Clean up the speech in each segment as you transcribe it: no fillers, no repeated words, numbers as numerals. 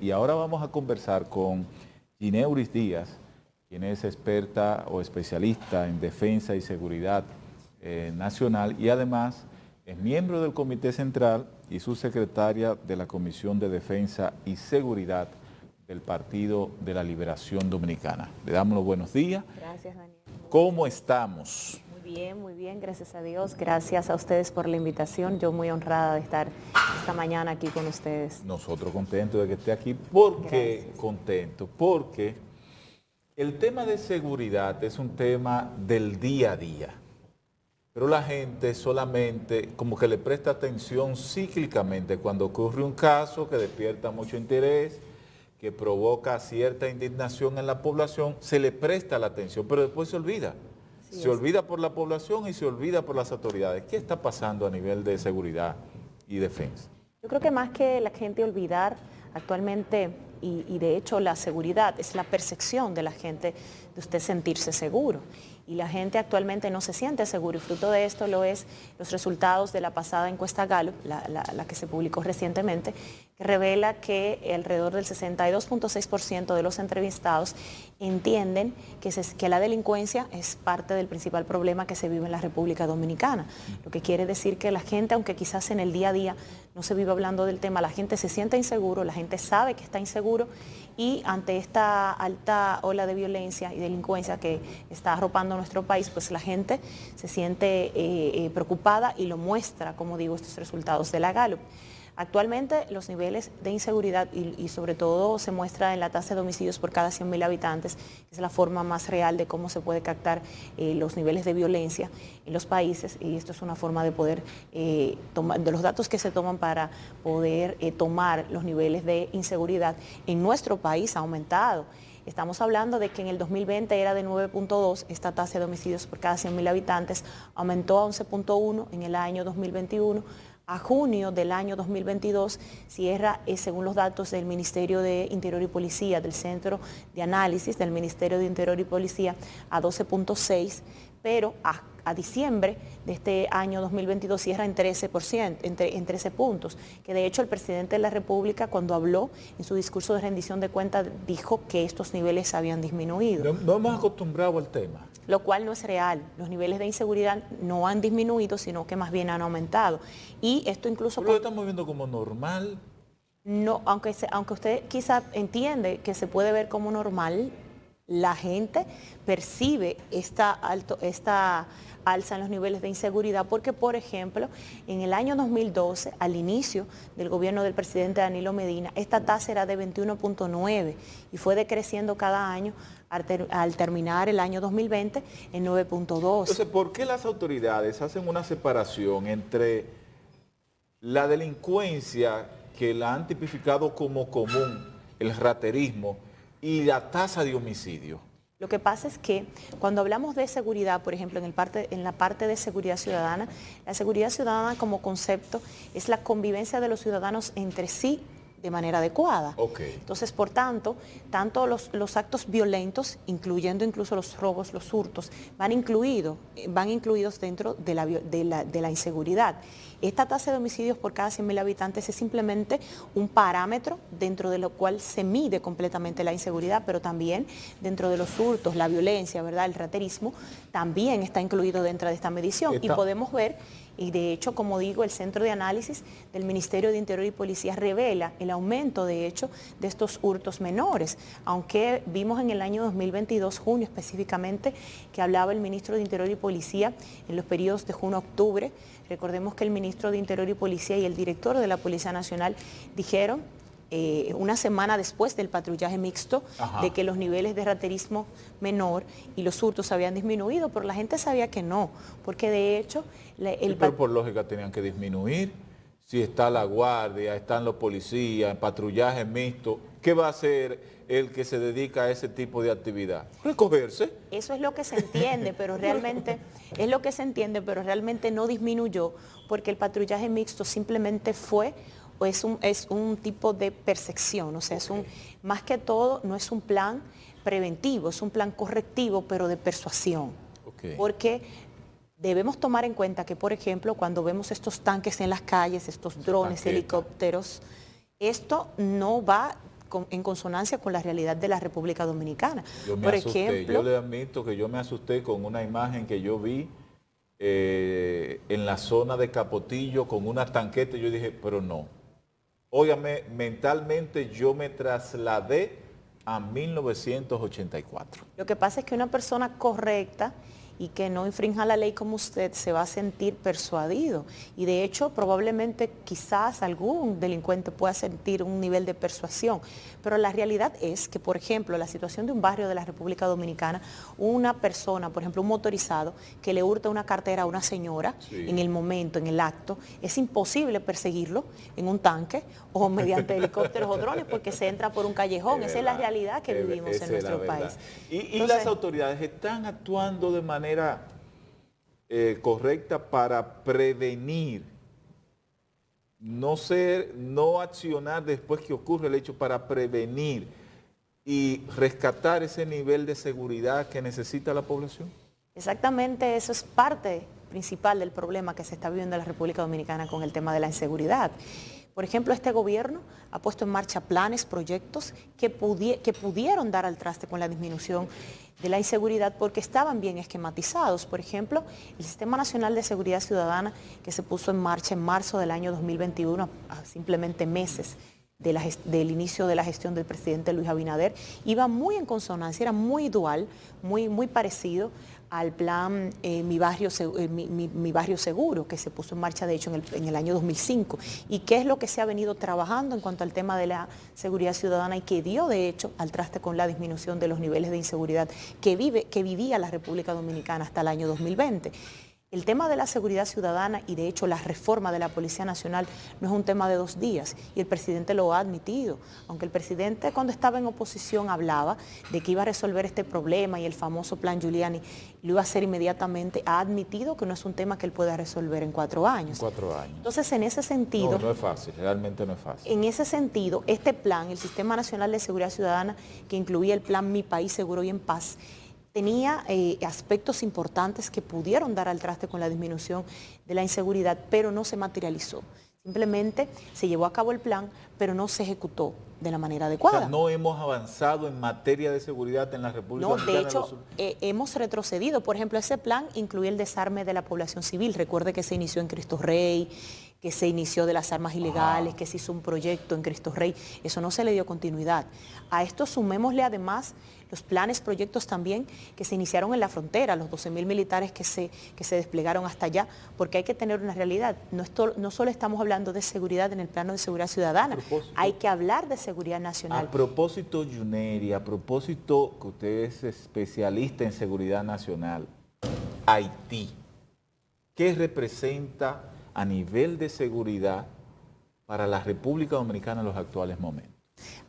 Y ahora vamos a conversar con Gineuris Díaz, quien es experta o especialista en defensa y seguridad nacional y además es miembro del Comité Central y subsecretaria de la Comisión de Defensa y Seguridad del Partido de la Liberación Dominicana. Le damos los buenos días. Gracias, Daniel. ¿Cómo estamos? Muy bien, gracias a Dios. Gracias a ustedes por la invitación. Yo muy honrada de estar esta mañana aquí con ustedes. Nosotros contentos de que esté aquí. ¿Por qué Gracias. contento? Porque el tema de seguridad es un tema del día a día, pero la gente solamente como que le presta atención cíclicamente cuando ocurre un caso que despierta mucho interés, que provoca cierta indignación en la población, se le presta la atención, pero después se olvida. Se olvida por la población y se olvida por las autoridades. ¿Qué está pasando a nivel de seguridad y defensa? Yo creo que más que la gente olvidar actualmente, y de hecho la seguridad es la percepción de la gente de usted sentirse seguro. Y la gente actualmente no se siente seguro y fruto de esto lo es los resultados de la pasada encuesta Gallup, la que se publicó recientemente, que revela que alrededor del 62.6% de los entrevistados entienden que la delincuencia es parte del principal problema que se vive en la República Dominicana. Lo que quiere decir que la gente, aunque quizás en el día a día no se vive hablando del tema, la gente se siente inseguro, la gente sabe que está inseguro y ante esta alta ola de violencia y delincuencia que está arropando nuestro país, pues la gente se siente preocupada y lo muestra, como digo, estos resultados de la Gallup. Actualmente los niveles de inseguridad y sobre todo se muestra en la tasa de homicidios por cada 100.000 habitantes, que es la forma más real de cómo se puede captar los niveles de violencia en los países, y esto es una forma de poder tomar, de los datos que se toman para poder tomar los niveles de inseguridad en nuestro país ha aumentado. Estamos hablando de que en el 2020 era de 9.2, esta tasa de homicidios por cada 100.000 habitantes aumentó a 11.1 en el año 2021. A junio del año 2022 cierra, según los datos del Ministerio de Interior y Policía, del Centro de Análisis del Ministerio de Interior y Policía, a 12.6, pero a diciembre de este año 2022 cierra en 13%, en 13 puntos, que de hecho el presidente de la República, cuando habló en su discurso de rendición de cuentas, dijo que estos niveles habían disminuido. No hemos acostumbrado al tema. Lo cual no es real. Los niveles de inseguridad no han disminuido, sino que más bien han aumentado. Y esto incluso... Pero lo estamos viendo como normal. No, aunque usted quizá entiende que se puede ver como normal, la gente percibe esta alza en los niveles de inseguridad porque, por ejemplo, en el año 2012, al inicio del gobierno del presidente Danilo Medina, esta tasa era de 21.9 y fue decreciendo cada año al terminar el año 2020 en 9.2. Entonces, ¿por qué las autoridades hacen una separación entre la delincuencia que la han tipificado como común, el raterismo, y la tasa de homicidio? Lo que pasa es que cuando hablamos de seguridad, por ejemplo, en la parte de seguridad ciudadana, la seguridad ciudadana como concepto es la convivencia de los ciudadanos entre sí de manera adecuada. Okay. Entonces, por tanto los actos violentos, incluyendo incluso los robos, los hurtos, van incluidos dentro de la inseguridad. Esta tasa de homicidios por cada 100.000 habitantes es simplemente un parámetro dentro de lo cual se mide completamente la inseguridad, pero también dentro de los hurtos, la violencia, ¿verdad? El raterismo, también está incluido dentro de esta medición. Y podemos ver, y de hecho, como digo, el Centro de Análisis del Ministerio de Interior y Policía revela el aumento, de hecho, de estos hurtos menores, aunque vimos en el año 2022, junio específicamente, que hablaba el Ministro de Interior y Policía en los periodos de junio a octubre. Recordemos que el Ministro de Interior y Policía y el director de la Policía Nacional dijeron, una semana después del patrullaje mixto, de que los niveles de raterismo menor y los hurtos habían disminuido, pero la gente sabía que no, porque de hecho... pero por lógica tenían que disminuir. Si está la guardia, están los policías, patrullaje mixto, ¿qué va a hacer el que se dedica a ese tipo de actividad? Recogerse. Eso es lo que se entiende, pero realmente no disminuyó, porque el patrullaje mixto simplemente fue o es un tipo de percepción, o sea, más que todo no es un plan preventivo, es un plan correctivo, pero de persuasión. Porque debemos tomar en cuenta que, por ejemplo, cuando vemos estos tanques en las calles, estos drones, helicópteros, esto no va en consonancia con la realidad de la República Dominicana. Yo me Por asusté. ejemplo, Yo le admito que yo me asusté con una imagen que yo vi en la zona de Capotillo con una tanqueta. Yo dije, pero no. Óigame, mentalmente yo me trasladé a 1984. lo que pasa es que una persona correcta y que no infrinja la ley como usted se va a sentir persuadido. Y de hecho, probablemente quizás algún delincuente pueda sentir un nivel de persuasión. Pero la realidad es que, por ejemplo, la situación de un barrio de la República Dominicana, una persona, por ejemplo, un motorizado, que le hurta una cartera a una señora en el momento, en el acto, es imposible perseguirlo en un tanque o mediante helicópteros o drones porque se entra por un callejón. Esa es la realidad que vivimos en nuestro país. Y Entonces, las autoridades están actuando de manera correcta para prevenir, no accionar después que ocurre el hecho, para prevenir y rescatar ese nivel de seguridad que necesita la población. exactamente, eso es parte principal del problema que se está viviendo en la República Dominicana con el tema de la inseguridad. Por ejemplo, este gobierno ha puesto en marcha planes, proyectos que pudieron dar al traste con la disminución de la inseguridad porque estaban bien esquematizados. Por ejemplo, el Sistema Nacional de Seguridad Ciudadana, que se puso en marcha en marzo del año 2021, a simplemente meses del inicio de la gestión del presidente Luis Abinader, iba muy en consonancia, era muy dual, muy parecido al plan Mi Barrio Seguro, que se puso en marcha de hecho en el año 2005, y qué es lo que se ha venido trabajando en cuanto al tema de la seguridad ciudadana y que dio de hecho al traste con la disminución de los niveles de inseguridad que vivía la República Dominicana hasta el año 2020. El tema de la seguridad ciudadana y de hecho la reforma de la Policía Nacional no es un tema de 2 días y el presidente lo ha admitido. Aunque el presidente cuando estaba en oposición hablaba de que iba a resolver este problema y el famoso plan Giuliani lo iba a hacer inmediatamente, ha admitido que no es un tema que él pueda resolver en 4 años. 4 años. Entonces, en ese sentido... No es fácil, realmente no es fácil. En ese sentido, este plan, el Sistema Nacional de Seguridad Ciudadana, que incluía el plan Mi País Seguro y en Paz, tenía aspectos importantes que pudieron dar al traste con la disminución de la inseguridad, pero no se materializó. Simplemente se llevó a cabo el plan, pero no se ejecutó de la manera adecuada. O sea, no hemos avanzado en materia de seguridad en la República Dominicana. No, de hecho, hemos retrocedido. Por ejemplo, ese plan incluye el desarme de la población civil. Recuerde que se inició en Cristo Rey, que se inició de las armas ilegales, que se hizo un proyecto en Cristo Rey. Eso no se le dio continuidad. A esto sumémosle además los planes, proyectos también que se iniciaron en la frontera, los 12.000 militares que se desplegaron hasta allá, porque hay que tener una realidad. No solo estamos hablando de seguridad en el plano de seguridad ciudadana, hay que hablar de seguridad nacional. A propósito, Yuneri, a propósito que usted es especialista en seguridad nacional, Haití, ¿qué representa a nivel de seguridad para la República Dominicana en los actuales momentos?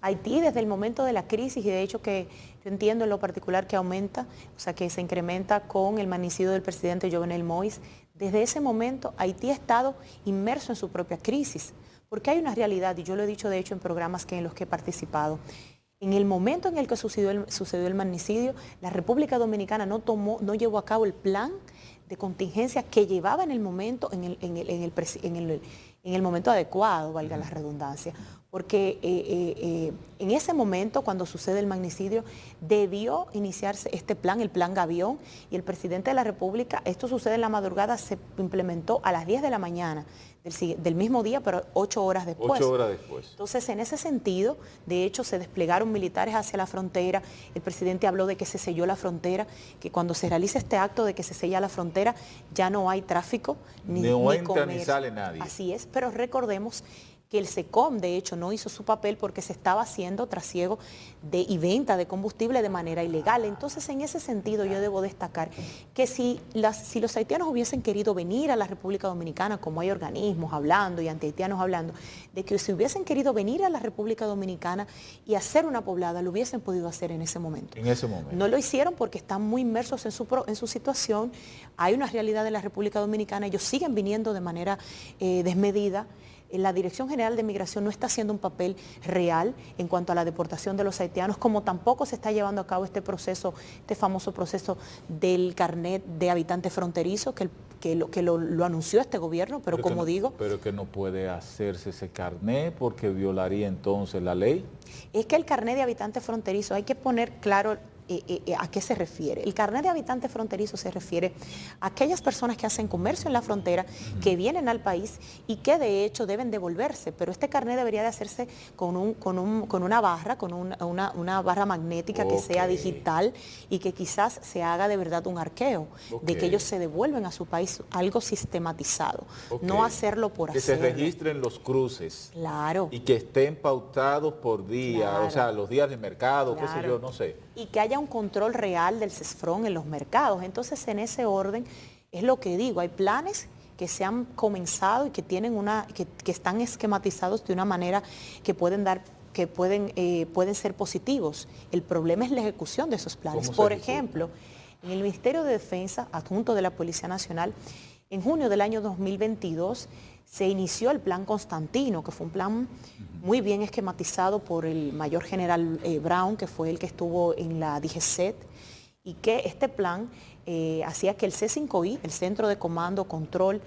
Haití desde el momento de la crisis, y de hecho que yo entiendo en lo particular que aumenta, o sea que se incrementa con el magnicidio del presidente Jovenel Moïse, desde ese momento Haití ha estado inmerso en su propia crisis, porque hay una realidad, y yo lo he dicho de hecho en programas en los que he participado. En el momento en el que sucedió el magnicidio, la República Dominicana no llevó a cabo el plan de contingencia que llevaba en el momento, en el momento adecuado, valga la redundancia, porque en ese momento, cuando sucede el magnicidio, debió iniciarse este plan, el plan Gavión, y el presidente de la República, esto sucede en la madrugada, se implementó a las 10 de la mañana del mismo día, pero 8 horas después. 8 horas después. Entonces, en ese sentido, de hecho, se desplegaron militares hacia la frontera. El presidente habló de que se selló la frontera, que cuando se realice este acto de que se sella la frontera, ya no hay tráfico, ni entra comercio. ni sale nadie. Así es, pero recordemos que el SECOM, de hecho, no hizo su papel porque se estaba haciendo trasiego y venta de combustible de manera ilegal. Entonces, en ese sentido, yo debo destacar que si los haitianos hubiesen querido venir a la República Dominicana, como hay organismos hablando y antihaitianos hablando, de que si hubiesen querido venir a la República Dominicana y hacer una poblada, lo hubiesen podido hacer en ese momento. En ese momento. No lo hicieron porque están muy inmersos en su situación. Hay una realidad en la República Dominicana, ellos siguen viniendo de manera desmedida. la Dirección General de Migración no está haciendo un papel real en cuanto a la deportación de los haitianos, como tampoco se está llevando a cabo este proceso, este famoso proceso del carnet de habitante fronterizo, que lo anunció este gobierno, pero como digo... Pero que no puede hacerse ese carnet porque violaría entonces la ley. Es que el carnet de habitante fronterizo, hay que poner claro a qué se refiere. El carnet de habitante fronterizo se refiere a aquellas personas que hacen comercio en la frontera, que vienen al país y que de hecho deben devolverse, pero este carnet debería de hacerse con una barra, con una barra magnética que sea digital y que quizás se haga de verdad un arqueo, de que ellos se devuelven a su país, algo sistematizado, no hacerlo por hacerlo. Que se registren los cruces. Claro. Y que estén pautados por día, claro. O sea, los días de mercado, claro. qué sé yo, no sé. Y que haya un control real del CESFRON en los mercados. Entonces, en ese orden, es lo que digo, hay planes que se han comenzado y que tienen que están esquematizados de una manera que pueden ser positivos. El problema es la ejecución de esos planes. Por ejemplo, en el Ministerio de Defensa, adjunto de la Policía Nacional, en junio del año 2022, se inició el Plan Constantino, que fue un plan muy bien esquematizado por el mayor general Brown, que fue el que estuvo en la DGCET, y que este plan hacía que el C5I, el Centro de Comando, Control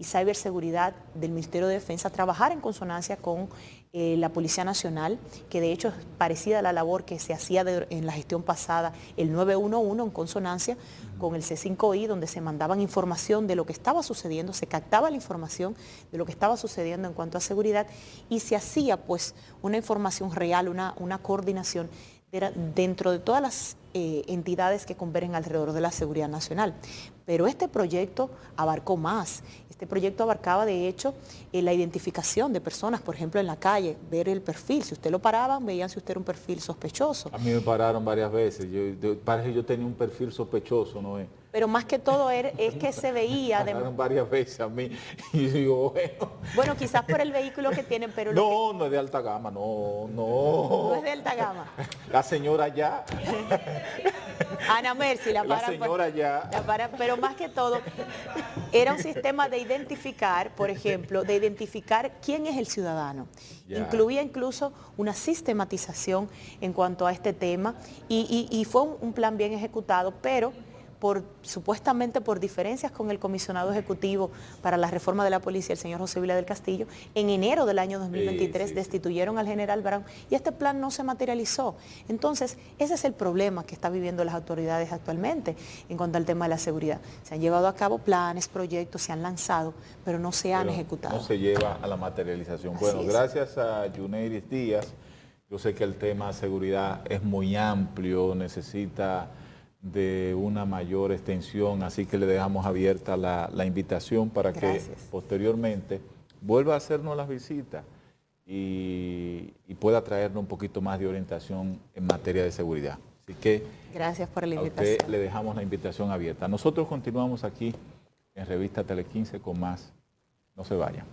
y Ciberseguridad del Ministerio de Defensa, trabajara en consonancia con la Policía Nacional, que de hecho es parecida a la labor que se hacía en la gestión pasada, el 911, en consonancia con el C5I, donde se mandaban información de lo que estaba sucediendo, se captaba la información de lo que estaba sucediendo en cuanto a seguridad y se hacía pues una información real, una coordinación dentro de todas las entidades que convergen alrededor de la seguridad nacional. Pero este proyecto abarcó más. Este proyecto abarcaba, de hecho, la identificación de personas, por ejemplo, en la calle, ver el perfil. Si usted lo paraban, veían si usted era un perfil sospechoso. A mí me pararon varias veces. Parece que yo tenía un perfil sospechoso, ¿no es? Pero más que todo es que se veía... Me pararon varias veces a mí. Y digo, bueno... Bueno, quizás por el vehículo que tienen, pero... No es de alta gama, no. No es de alta gama. La señora ya... Ana Mercy, la señora ya... pero más que todo, era un sistema de identificar, por ejemplo, de identificar quién es el ciudadano. Ya. Incluía incluso una sistematización en cuanto a este tema y fue un plan bien ejecutado, pero supuestamente por diferencias con el comisionado ejecutivo para la reforma de la policía, el señor José Vila del Castillo, en enero del año 2023 destituyeron al general Brown y este plan no se materializó. Entonces, ese es el problema que están viviendo las autoridades actualmente en cuanto al tema de la seguridad. Se han llevado a cabo planes, proyectos, se han lanzado, pero no se han ejecutado. No se lleva a la materialización. Bueno, gracias a Yuneiris Díaz. Yo sé que el tema de seguridad es muy amplio, necesita de una mayor extensión, así que le dejamos abierta la invitación para que posteriormente vuelva a hacernos las visitas y pueda traernos un poquito más de orientación en materia de seguridad. Así que gracias por la invitación. A usted le dejamos la invitación abierta. Nosotros continuamos aquí en Revista Tele 15 con más. No se vayan.